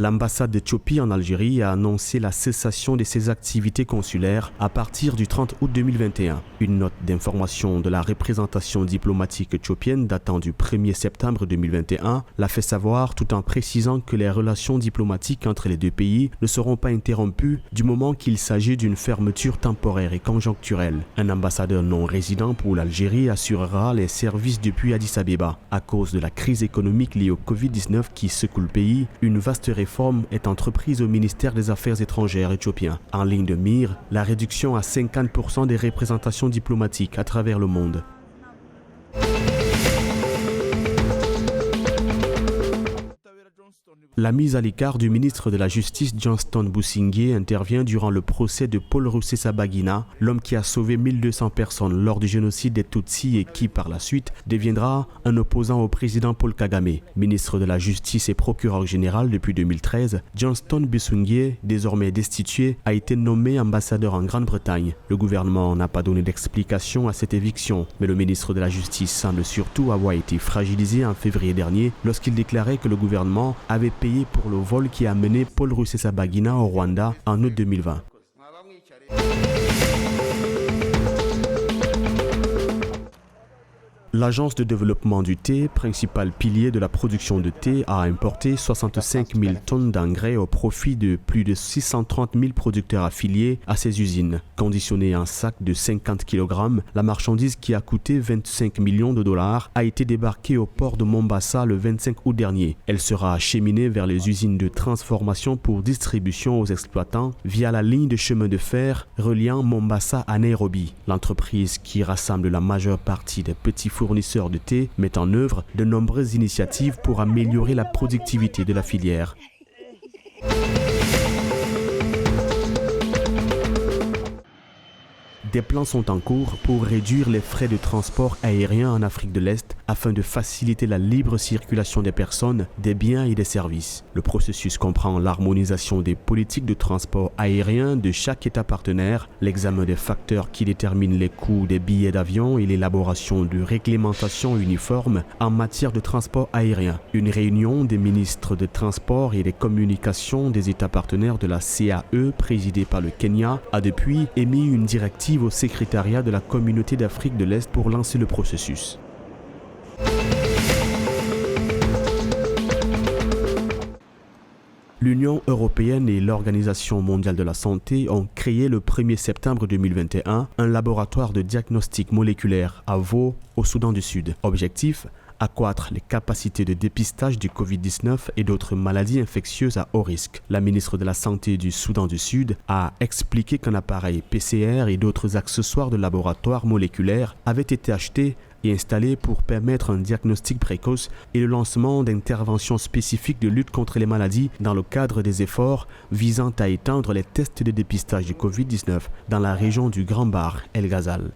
L'ambassade d'Éthiopie en Algérie a annoncé la cessation de ses activités consulaires à partir du 30 août 2021. Une note d'information de la représentation diplomatique éthiopienne datant du 1er septembre 2021 l'a fait savoir tout en précisant que les relations diplomatiques entre les deux pays ne seront pas interrompues du moment qu'il s'agit d'une fermeture temporaire et conjoncturelle. Un ambassadeur non résident pour l'Algérie assurera les services depuis Addis Abeba. À cause de la crise économique liée au Covid-19 qui secoue le pays, une vaste réforme est entreprise au ministère des Affaires étrangères éthiopien. En ligne de mire, la réduction à 50% des représentations diplomatiques à travers le monde. La mise à l'écart du ministre de la Justice Johnston Busingye intervient durant le procès de Paul Rusesabagina, l'homme qui a sauvé 1200 personnes lors du génocide des Tutsis et qui, par la suite, deviendra un opposant au président Paul Kagame. Ministre de la Justice et procureur général depuis 2013, Johnston Busingye, désormais destitué, a été nommé ambassadeur en Grande-Bretagne. Le gouvernement n'a pas donné d'explication à cette éviction, mais le ministre de la Justice semble surtout avoir été fragilisé en février dernier lorsqu'il déclarait que le gouvernement avait payé pour le vol qui a mené Paul Rusesabagina au Rwanda en août 2020. L'Agence de développement du thé, principal pilier de la production de thé, a importé 65 000 tonnes d'engrais au profit de plus de 630 000 producteurs affiliés à ces usines. Conditionnée en sac de 50 kg, la marchandise qui a coûté 25 millions de dollars a été débarquée au port de Mombasa le 25 août dernier. Elle sera acheminée vers les usines de transformation pour distribution aux exploitants via la ligne de chemin de fer reliant Mombasa à Nairobi. L'entreprise qui rassemble la majeure partie des petits fournisseurs de thé met en œuvre de nombreuses initiatives pour améliorer la productivité de la filière. Des plans sont en cours pour réduire les frais de transport aérien en Afrique de l'Est afin de faciliter la libre circulation des personnes, des biens et des services. Le processus comprend l'harmonisation des politiques de transport aérien de chaque État partenaire, l'examen des facteurs qui déterminent les coûts des billets d'avion et l'élaboration de réglementations uniformes en matière de transport aérien. Une réunion des ministres de transport et des communications des États partenaires de la CAE, présidée par le Kenya, a depuis émis une directive au secrétariat de la Communauté d'Afrique de l'Est pour lancer le processus. L'Union européenne et l'Organisation mondiale de la santé ont créé le 1er septembre 2021 un laboratoire de diagnostic moléculaire à Vo, au Soudan du Sud. Objectif : accroître les capacités de dépistage du Covid-19 et d'autres maladies infectieuses à haut risque. La ministre de la Santé du Soudan du Sud a expliqué qu'un appareil PCR et d'autres accessoires de laboratoire moléculaire avaient été achetés et installés pour permettre un diagnostic précoce et le lancement d'interventions spécifiques de lutte contre les maladies dans le cadre des efforts visant à étendre les tests de dépistage du Covid-19 dans la région du Grand Bahr El Ghazal.